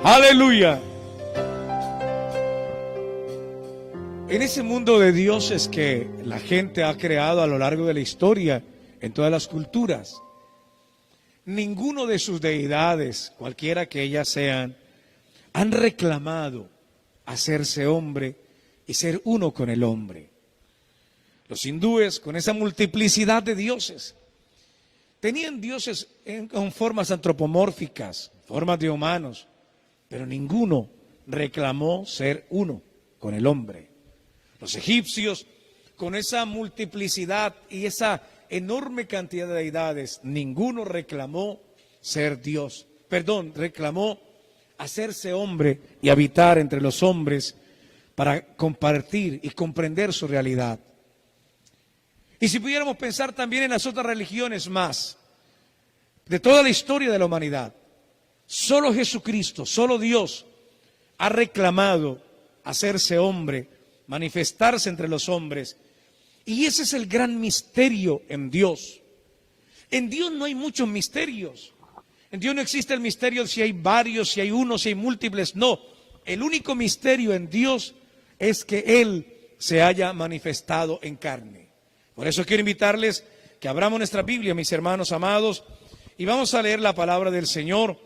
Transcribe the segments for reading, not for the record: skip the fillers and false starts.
Aleluya. En ese mundo de dioses que la gente ha creado a lo largo de la historia, en todas las culturas, ninguno de sus deidades, cualquiera que ellas sean, han reclamado hacerse hombre y ser uno con el hombre. Los hindúes, con esa multiplicidad de dioses, tenían dioses con formas antropomórficas, formas de humanos, pero ninguno reclamó ser uno con el hombre. Los egipcios, con esa multiplicidad y esa enorme cantidad de deidades, ninguno reclamó ser Dios. Reclamó hacerse hombre y habitar entre los hombres para compartir y comprender su realidad. Y si pudiéramos pensar también en las otras religiones más, de toda la historia de la humanidad, solo Jesucristo, solo Dios ha reclamado hacerse hombre, manifestarse entre los hombres. Y ese es el gran misterio en Dios. En Dios no hay muchos misterios. En Dios no existe el misterio de si hay varios, si hay uno, si hay múltiples. No, el único misterio en Dios es que Él se haya manifestado en carne. Por eso quiero invitarles que abramos nuestra Biblia, mis hermanos amados, y vamos a leer la palabra del Señor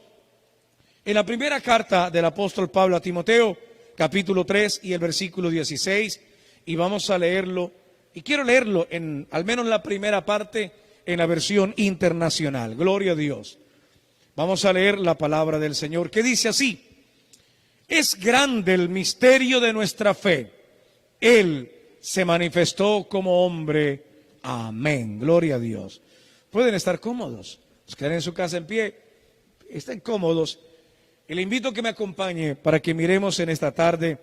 en la primera carta del apóstol Pablo a Timoteo, capítulo 3 y el versículo 16, y vamos a leerlo, y quiero leerlo en al menos la primera parte en la versión internacional. Gloria a Dios. Vamos a leer la palabra del Señor, que dice así: es grande el misterio de nuestra fe. Él se manifestó como hombre. Amén. Gloria a Dios. Pueden estar cómodos. Los que están en su casa en pie, estén cómodos. Y le invito a que me acompañe para que miremos en esta tarde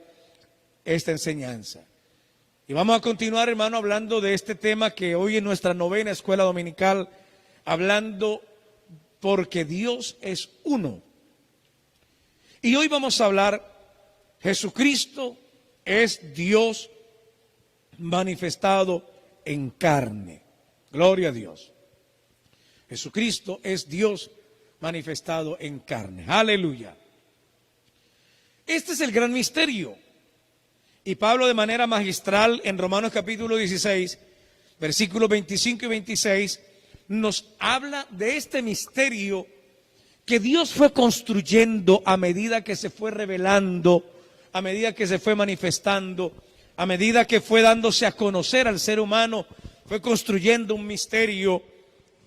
esta enseñanza. Y vamos a continuar, hermano, hablando de este tema que hoy en nuestra novena escuela dominical, hablando porque Dios es uno. Y hoy vamos a hablar, Jesucristo es Dios manifestado en carne. Gloria a Dios. Jesucristo es Dios manifestado en carne. Aleluya. Este es el gran misterio. Y Pablo de manera magistral en Romanos capítulo 16, versículos 25 y 26, nos habla de este misterio que Dios fue construyendo a medida que se fue revelando, a medida que se fue manifestando, a medida que fue dándose a conocer al ser humano, fue construyendo un misterio,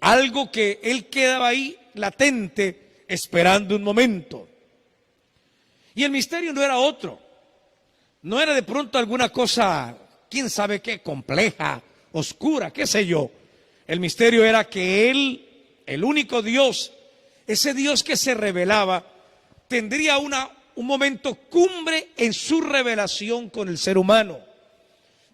algo que él quedaba ahí latente, esperando un momento. Y el misterio no era otro, no era de pronto alguna cosa, quién sabe qué, compleja, oscura, qué sé yo. El misterio era que Él, el único Dios, ese Dios que se revelaba, tendría un momento cumbre en su revelación con el ser humano.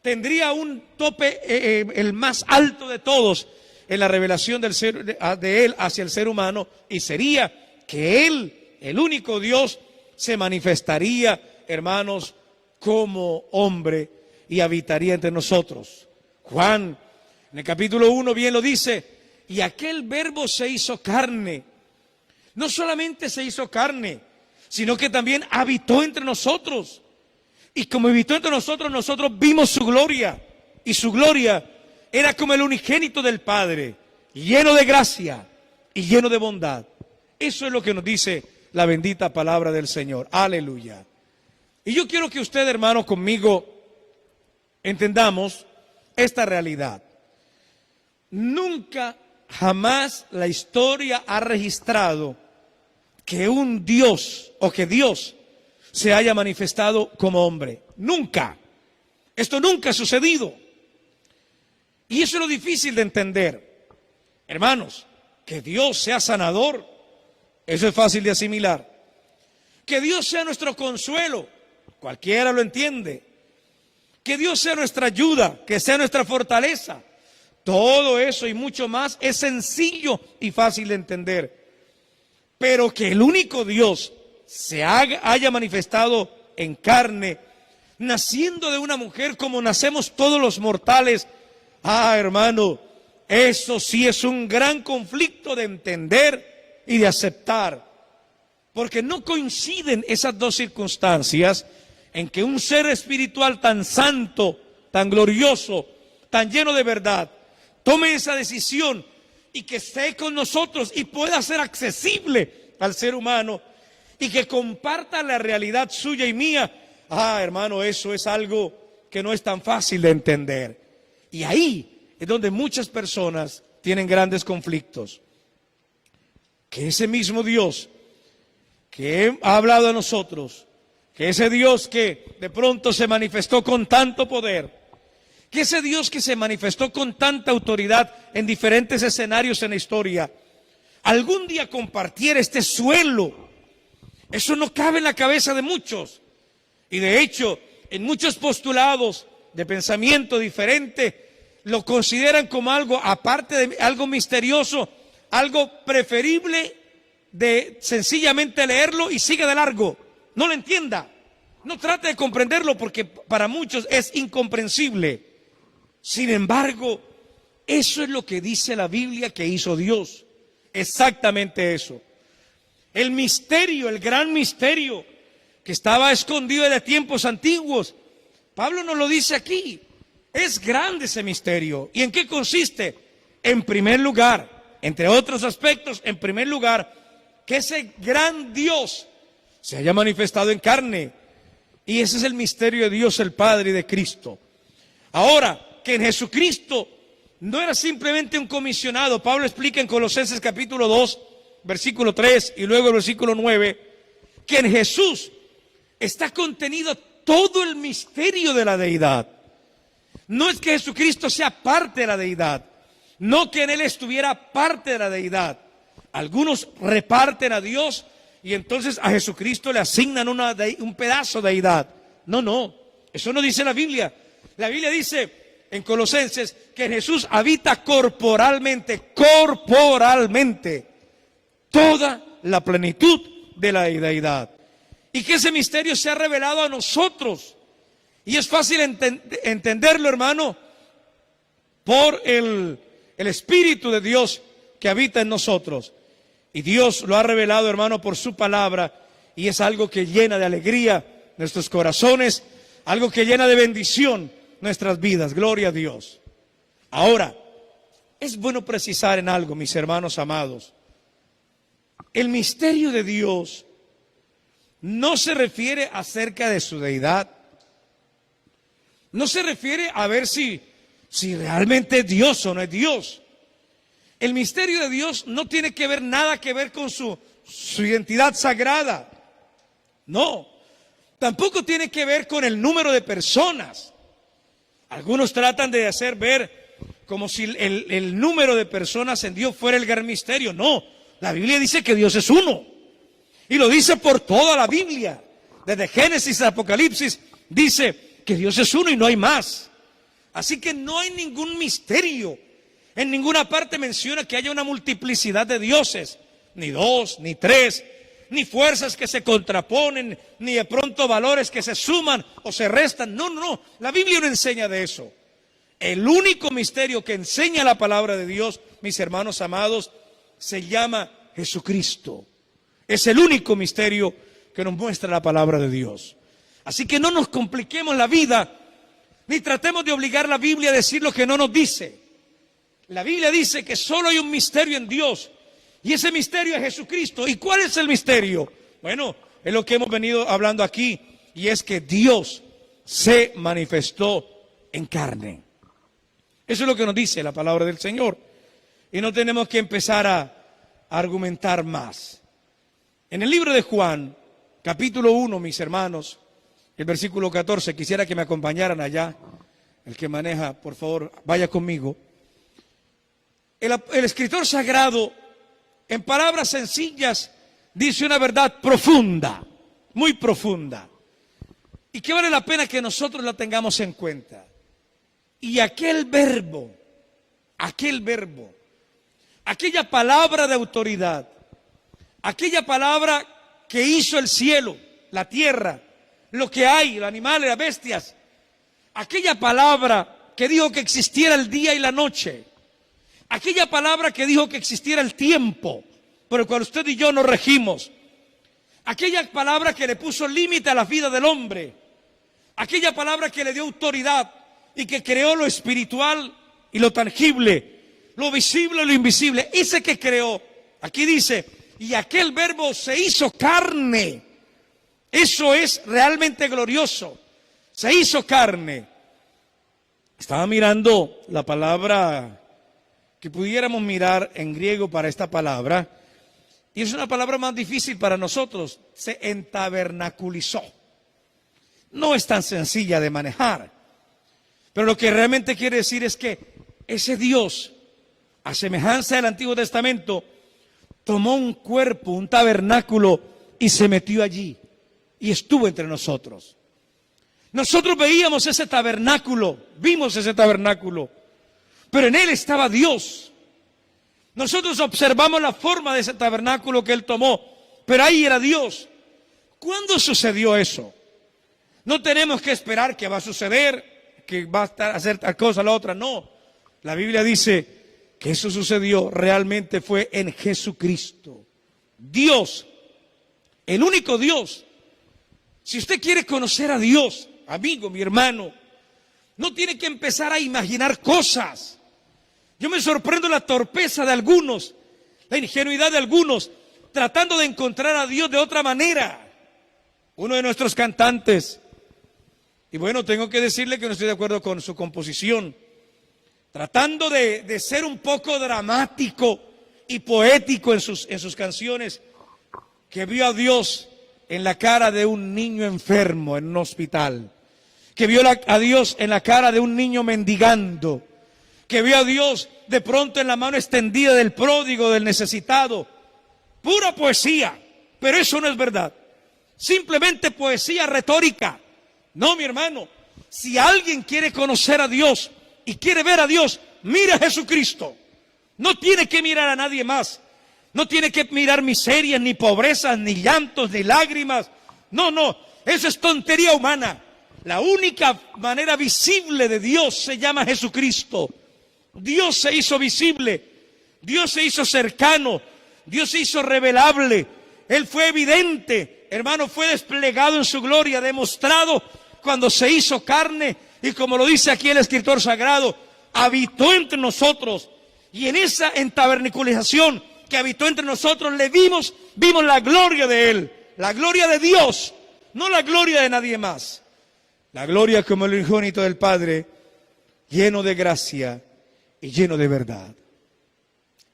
Tendría un tope, el más alto de todos, en la revelación de Él hacia el ser humano, y sería que Él, el único Dios, se manifestaría, hermanos, como hombre y habitaría entre nosotros. Juan, en el capítulo 1 bien lo dice, y aquel verbo se hizo carne. No solamente se hizo carne, sino que también habitó entre nosotros. Y como habitó entre nosotros, nosotros vimos su gloria. Y su gloria era como el unigénito del Padre, lleno de gracia y lleno de bondad. Eso es lo que nos dice la bendita palabra del Señor. Aleluya. Y yo quiero que usted, hermano, conmigo entendamos esta realidad. Nunca, jamás la historia ha registrado que un Dios o que Dios se haya manifestado como hombre. Nunca. Esto nunca ha sucedido. Y eso es lo difícil de entender. Hermanos, que Dios sea sanador, eso es fácil de asimilar. Que Dios sea nuestro consuelo, cualquiera lo entiende. Que Dios sea nuestra ayuda, que sea nuestra fortaleza. Todo eso y mucho más es sencillo y fácil de entender. Pero que el único Dios se haya manifestado en carne, naciendo de una mujer como nacemos todos los mortales, hermano, eso sí es un gran conflicto de entender y de aceptar. porque no coinciden esas dos circunstancias en que un ser espiritual tan santo, tan glorioso, tan lleno de verdad, tome esa decisión y que esté con nosotros y pueda ser accesible al ser humano y que comparta la realidad suya y mía. Hermano, eso es algo que no es tan fácil de entender. Y ahí es donde muchas personas tienen grandes conflictos. Que ese mismo Dios que ha hablado a nosotros, que ese Dios que de pronto se manifestó con tanto poder, que ese Dios que se manifestó con tanta autoridad en diferentes escenarios en la historia, algún día compartiera este suelo, eso no cabe en la cabeza de muchos. Y de hecho, en muchos postulados de pensamiento diferente, lo consideran como algo, aparte de algo misterioso, algo preferible de sencillamente leerlo y sigue de largo. No lo entienda, no trate de comprenderlo porque para muchos es incomprensible. Sin embargo, eso es lo que dice la Biblia que hizo Dios. Exactamente eso. El misterio, el gran misterio que estaba escondido de tiempos antiguos. Pablo nos lo dice aquí. Es grande ese misterio. ¿Y en qué consiste? En primer lugar, entre otros aspectos, en primer lugar, que ese gran Dios se haya manifestado en carne. Y ese es el misterio de Dios el Padre y de Cristo. Ahora, que en Jesucristo no era simplemente un comisionado. Pablo explica en Colosenses capítulo 2, versículo 3 y luego el versículo 9, que en Jesús está contenido todo el misterio de la deidad. No es que Jesucristo sea parte de la deidad, no que en Él estuviera parte de la deidad. Algunos reparten a Dios y entonces a Jesucristo le asignan un pedazo de deidad. No, eso no dice la Biblia. La Biblia dice en Colosenses que Jesús habita corporalmente toda la plenitud de la deidad. Y que ese misterio se ha revelado a nosotros. Y es fácil entenderlo, hermano, por el Espíritu de Dios que habita en nosotros. Y Dios lo ha revelado, hermano, por su palabra. Y es algo que llena de alegría nuestros corazones, algo que llena de bendición nuestras vidas. Gloria a Dios. Ahora, es bueno precisar en algo, mis hermanos amados. El misterio de Dios no se refiere acerca de su deidad. No se refiere a ver si realmente es Dios o no es Dios. El misterio de Dios no tiene que ver nada que ver con su identidad sagrada. No. Tampoco tiene que ver con el número de personas. Algunos tratan de hacer ver como si el número de personas en Dios fuera el gran misterio. No, la Biblia dice que Dios es uno. Y lo dice por toda la Biblia. Desde Génesis a Apocalipsis dice que Dios es uno y no hay más. Así que no hay ningún misterio. En ninguna parte menciona que haya una multiplicidad de dioses. Ni dos, ni tres, ni fuerzas que se contraponen, ni de pronto valores que se suman o se restan. No. La Biblia no enseña de eso. El único misterio que enseña la palabra de Dios, mis hermanos amados, se llama Jesucristo. Es el único misterio que nos muestra la palabra de Dios. Así que no nos compliquemos la vida, ni tratemos de obligar a la Biblia a decir lo que no nos dice. La Biblia dice que solo hay un misterio en Dios, y ese misterio es Jesucristo. ¿Y cuál es el misterio? Bueno, es lo que hemos venido hablando aquí, y es que Dios se manifestó en carne. Eso es lo que nos dice la palabra del Señor. Y no tenemos que empezar a argumentar más. En el libro de Juan, capítulo 1, mis hermanos, el versículo 14, quisiera que me acompañaran allá. El que maneja, por favor, vaya conmigo. El escritor sagrado, en palabras sencillas, dice una verdad profunda, muy profunda, y que vale la pena que nosotros la tengamos en cuenta. Y aquel verbo, aquella palabra de autoridad, aquella palabra que hizo el cielo, la tierra, lo que hay, los animales, las bestias, aquella palabra que dijo que existiera el día y la noche, aquella palabra que dijo que existiera el tiempo por el cual usted y yo nos regimos, aquella palabra que le puso límite a la vida del hombre, aquella palabra que le dio autoridad y que creó lo espiritual y lo tangible, lo visible y lo invisible. Ese que creó, aquí dice, y aquel verbo se hizo carne. Eso es realmente glorioso. Se hizo carne. Estaba mirando la palabra que pudiéramos mirar en griego para esta palabra, y es una palabra más difícil para nosotros. Se entabernaculizó. No es tan sencilla de manejar, pero lo que realmente quiere decir es que ese Dios, a semejanza del Antiguo Testamento, tomó un cuerpo, un tabernáculo, y se metió allí y estuvo entre nosotros. Nosotros veíamos ese tabernáculo, vimos ese tabernáculo, pero en él estaba Dios. Nosotros observamos la forma de ese tabernáculo que él tomó, pero ahí era Dios. ¿Cuándo sucedió eso? No tenemos que esperar que va a suceder, que va a hacer tal cosa, la otra, no. La Biblia dice que eso sucedió, realmente fue en Jesucristo. Dios, el único Dios. Si usted quiere conocer a Dios, amigo, mi hermano, no tiene que empezar a imaginar cosas. Yo me sorprendo la torpeza de algunos, la ingenuidad de algunos, tratando de encontrar a Dios de otra manera. Uno de nuestros cantantes, y bueno, tengo que decirle que no estoy de acuerdo con su composición, tratando de ser un poco dramático y poético en sus canciones, que vio a Dios en la cara de un niño enfermo en un hospital, que vio a Dios en la cara de un niño mendigando, que vio a Dios de pronto en la mano extendida del pródigo, del necesitado. Pura poesía, pero eso no es verdad. Simplemente poesía retórica. No, mi hermano, si alguien quiere conocer a Dios y quiere ver a Dios, mire a Jesucristo. No tiene que mirar a nadie más. No tiene que mirar miserias, ni pobrezas, ni llantos, ni lágrimas. No, no, eso es tontería humana. La única manera visible de Dios se llama Jesucristo. Dios se hizo visible, Dios se hizo cercano, Dios se hizo revelable. Él fue evidente, hermano, fue desplegado en su gloria, demostrado cuando se hizo carne, y como lo dice aquí el escritor sagrado, habitó entre nosotros. Y en esa entabernaculización que habitó entre nosotros, le vimos la gloria de Él, la gloria de Dios, no la gloria de nadie más. La gloria como el unigénito del Padre, lleno de gracia y lleno de verdad.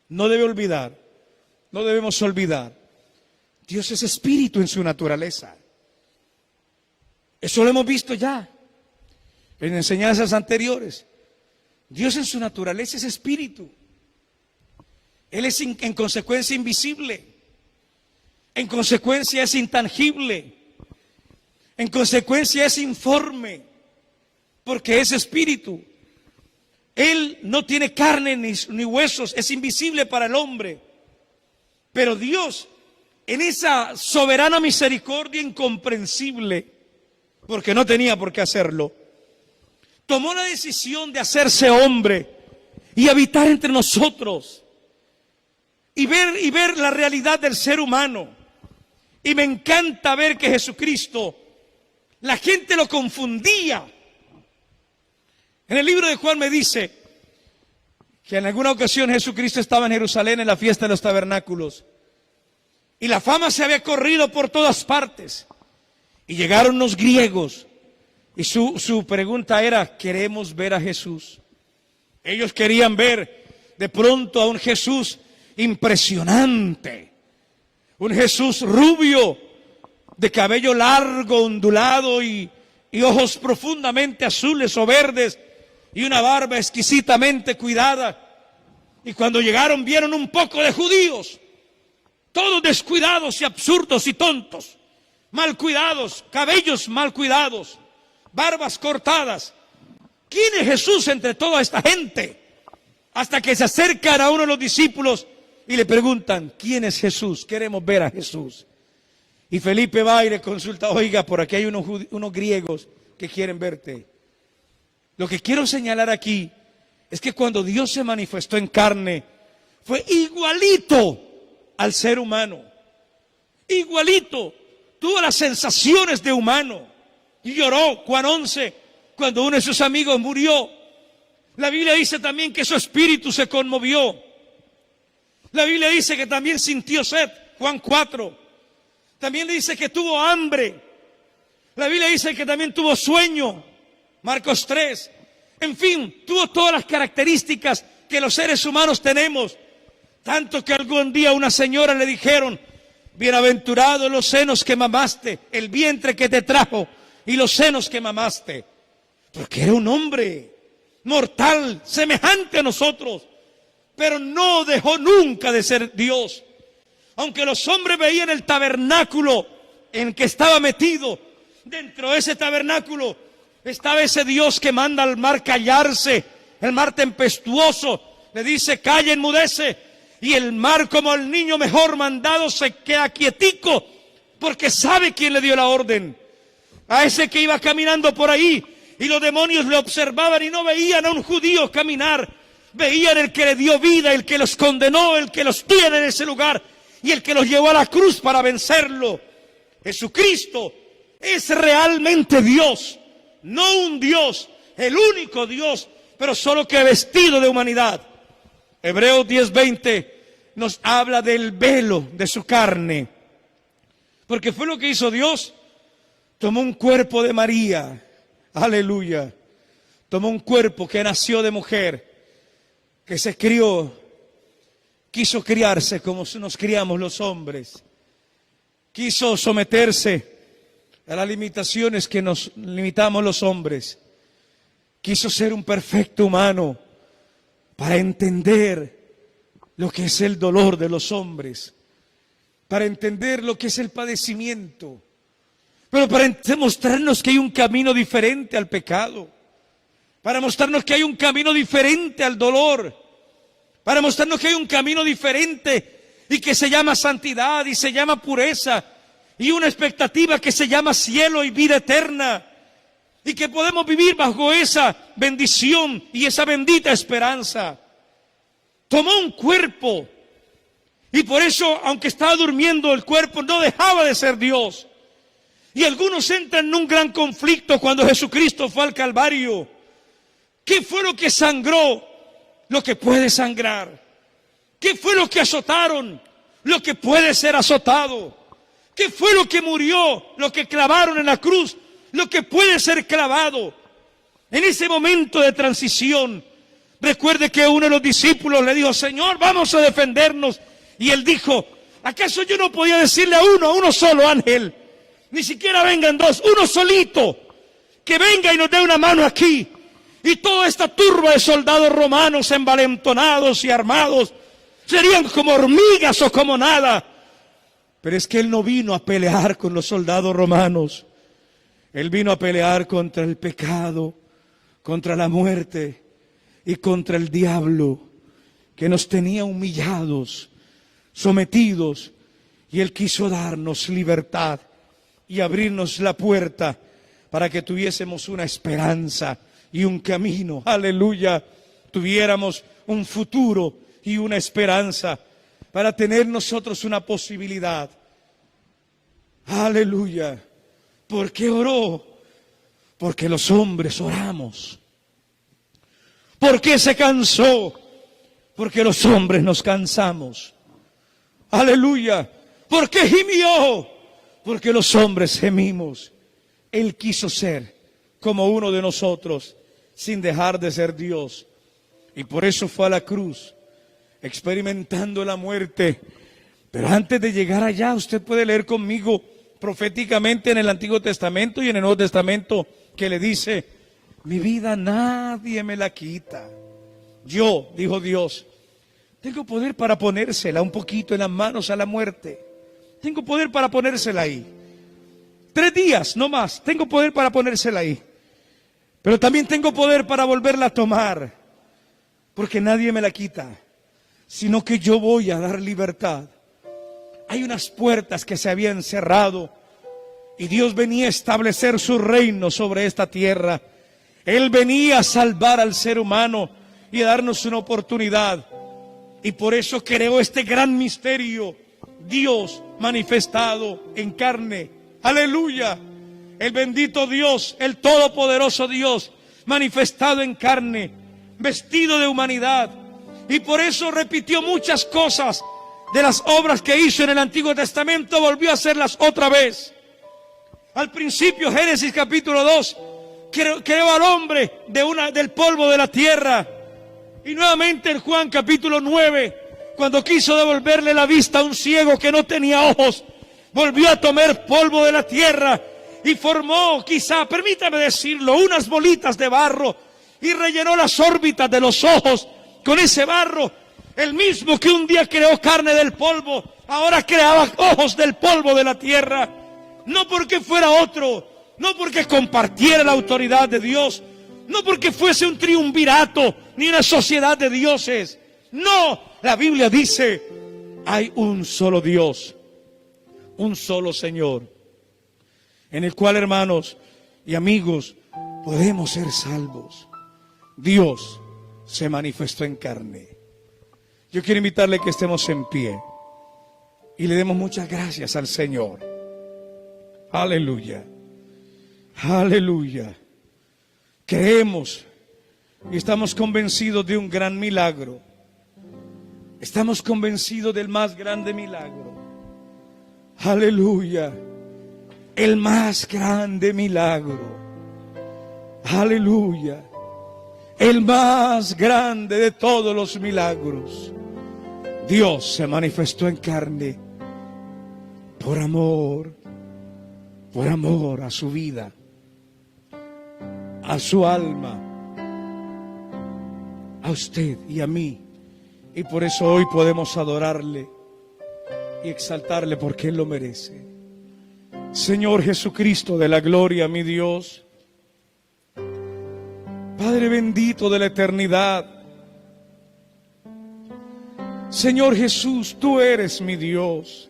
No debe olvidar, no debemos olvidar, Dios es espíritu en su naturaleza. Eso lo hemos visto ya en enseñanzas anteriores. Dios en su naturaleza es espíritu. Él es en consecuencia invisible, en consecuencia es intangible, en consecuencia es informe, porque es espíritu. Él no tiene carne ni huesos, es invisible para el hombre. Pero Dios, en esa soberana misericordia incomprensible, porque no tenía por qué hacerlo, tomó la decisión de hacerse hombre y habitar entre nosotros y ver la realidad del ser humano. Y me encanta ver que Jesucristo, la gente lo confundía. En el libro de Juan me dice que en alguna ocasión Jesucristo estaba en Jerusalén en la fiesta de los tabernáculos y la fama se había corrido por todas partes y llegaron los griegos y su pregunta era: queremos ver a Jesús. Ellos querían ver de pronto a un Jesús impresionante, un Jesús rubio, de cabello largo, ondulado y ojos profundamente azules o verdes y una barba exquisitamente cuidada. Y cuando llegaron vieron un poco de judíos, todos descuidados y absurdos y tontos, mal cuidados, cabellos mal cuidados, barbas cortadas. ¿Quién es Jesús entre toda esta gente? Hasta que se acercan a uno de los discípulos y le preguntan: ¿quién es Jesús? Queremos ver a Jesús. Y Felipe va y le consulta: oiga, por aquí hay unos griegos que quieren verte. Lo que quiero señalar aquí es que cuando Dios se manifestó en carne, fue igualito al ser humano. Igualito. tuvo las sensaciones de humano y lloró, Juan 11, cuando uno de sus amigos murió. La Biblia dice también que su espíritu se conmovió. La Biblia dice que también sintió sed, Juan 4. También dice que tuvo hambre. La Biblia dice que también tuvo sueño, Marcos 3. En fin, tuvo todas las características que los seres humanos tenemos. Tanto que algún día a una señora le dijeron: bienaventurados los senos que mamaste, el vientre que te trajo y los senos que mamaste. Porque era un hombre mortal, semejante a nosotros, pero no dejó nunca de ser Dios. Aunque los hombres veían el tabernáculo en que estaba metido, dentro de ese tabernáculo estaba ese Dios que manda al mar callarse. El mar tempestuoso le dice: calla, enmudece. Y el mar, como el niño mejor mandado, se queda quietico, porque sabe quién le dio la orden. A ese que iba caminando por ahí, y los demonios le observaban y no veían a un judío caminar. Veían el que le dio vida, el que los condenó, el que los tiene en ese lugar, y el que los llevó a la cruz para vencerlo. Jesucristo es realmente Dios, no un Dios, el único Dios, pero solo que vestido de humanidad. Hebreos 10:20 nos habla del velo de su carne, porque fue lo que hizo Dios. Tomó un cuerpo de María, aleluya, tomó un cuerpo que nació de mujer, que se crió, quiso criarse como nos criamos los hombres, quiso someterse a las limitaciones que nos limitamos los hombres, quiso ser un perfecto humano para entender lo que es el dolor de los hombres, para entender lo que es el padecimiento, pero para mostrarnos que hay un camino diferente al pecado, para mostrarnos que hay un camino diferente al dolor, para mostrarnos que hay un camino diferente y que se llama santidad y se llama pureza y una expectativa que se llama cielo y vida eterna, y que podemos vivir bajo esa bendición y esa bendita esperanza. Tomó un cuerpo, y por eso, aunque estaba durmiendo, el cuerpo no dejaba de ser Dios. Y algunos entran en un gran conflicto cuando Jesucristo fue al Calvario. ¿Qué fue lo que sangró? Lo que puede sangrar. ¿Qué fue lo que azotaron? Lo que puede ser azotado. ¿Qué fue lo que murió? Lo que clavaron en la cruz, lo que puede ser clavado. En ese momento de transición, recuerde que uno de los discípulos le dijo: Señor, vamos a defendernos. Y él dijo: ¿acaso yo no podía decirle a uno solo ángel? Ni siquiera vengan dos, uno solito, que venga y nos dé una mano aquí. Y toda esta turba de soldados romanos envalentonados y armados serían como hormigas o como nada. Pero es que él no vino a pelear con los soldados romanos. Él vino a pelear contra el pecado, contra la muerte y contra el diablo, que nos tenía humillados, sometidos, y Él quiso darnos libertad y abrirnos la puerta para que tuviésemos una esperanza y un camino, aleluya, tuviéramos un futuro y una esperanza para tener nosotros una posibilidad. Aleluya. ¿Por qué oró? Porque los hombres oramos. ¿Por qué se cansó? Porque los hombres nos cansamos. Aleluya. ¿Por qué gimió? Porque los hombres gemimos. Él quiso ser como uno de nosotros, sin dejar de ser Dios. Y por eso fue a la cruz, experimentando la muerte. Pero antes de llegar allá, usted puede leer conmigo proféticamente en el Antiguo Testamento y en el Nuevo Testamento, que le dice: mi vida nadie me la quita. Yo, dijo Dios, tengo poder para ponérsela un poquito en las manos a la muerte. Tengo poder para ponérsela ahí. 3 días, no más, tengo poder para ponérsela ahí. Pero también tengo poder para volverla a tomar, porque nadie me la quita, sino que yo voy a dar libertad. Hay unas puertas que se habían cerrado y Dios venía a establecer su reino sobre esta tierra. Él venía a salvar al ser humano y a darnos una oportunidad. Y por eso creó este gran misterio, Dios manifestado en carne, Aleluya. El bendito Dios, el todopoderoso Dios, manifestado en carne, vestido de humanidad. Y por eso repitió muchas cosas de las obras que hizo en el Antiguo Testamento, volvió a hacerlas otra vez. Al principio, Génesis capítulo 2, creó al hombre del polvo de la tierra. Y nuevamente en Juan capítulo 9, cuando quiso devolverle la vista a un ciego que no tenía ojos, volvió a tomar polvo de la tierra y formó, quizá, permítame decirlo, unas bolitas de barro y rellenó las órbitas de los ojos con ese barro. El mismo que un día creó carne del polvo, ahora creaba ojos del polvo de la tierra. No porque fuera otro, no porque compartiera la autoridad de Dios, no porque fuese un triunvirato ni una sociedad de dioses. No, la Biblia dice, hay un solo Dios, un solo Señor, en el cual, hermanos y amigos, podemos ser salvos. Dios se manifestó en carne. Yo quiero invitarle que estemos en pie y le demos muchas gracias al Señor. Aleluya, aleluya. Creemos y estamos convencidos de un gran milagro. Estamos convencidos del más grande milagro. Aleluya. El más grande milagro. Aleluya. El más grande de todos los milagros. Dios se manifestó en carne por amor a su vida, a su alma, a usted y a mí. Y por eso hoy podemos adorarle y exaltarle porque Él lo merece. Señor Jesucristo de la gloria, mi Dios, Padre bendito de la eternidad, Señor Jesús, tú eres mi Dios.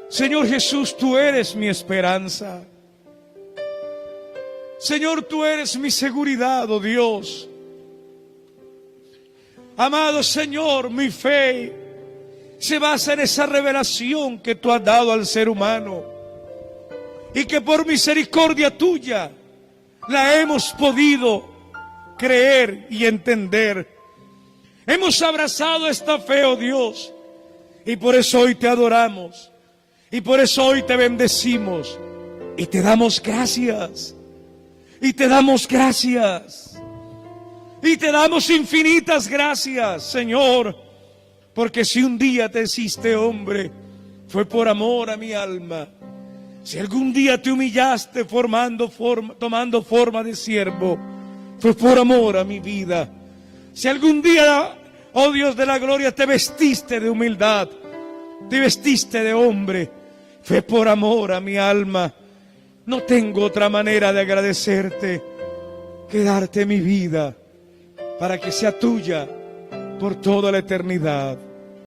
Señor Jesús, tú eres mi esperanza. Señor, tú eres mi seguridad, oh Dios. Amado Señor, mi fe se basa en esa revelación que tú has dado al ser humano y que por misericordia tuya la hemos podido creer y entender. Hemos abrazado esta fe, oh Dios, y por eso hoy te adoramos, y por eso hoy te bendecimos, y te damos gracias, y te damos gracias, y te damos infinitas gracias, Señor, porque si un día te hiciste hombre, fue por amor a mi alma. Si algún día te humillaste tomando forma de siervo, fue por amor a mi vida. Si algún día, oh Dios de la gloria, te vestiste de humildad, te vestiste de hombre, fue por amor a mi alma. No tengo otra manera de agradecerte que darte mi vida para que sea tuya por toda la eternidad.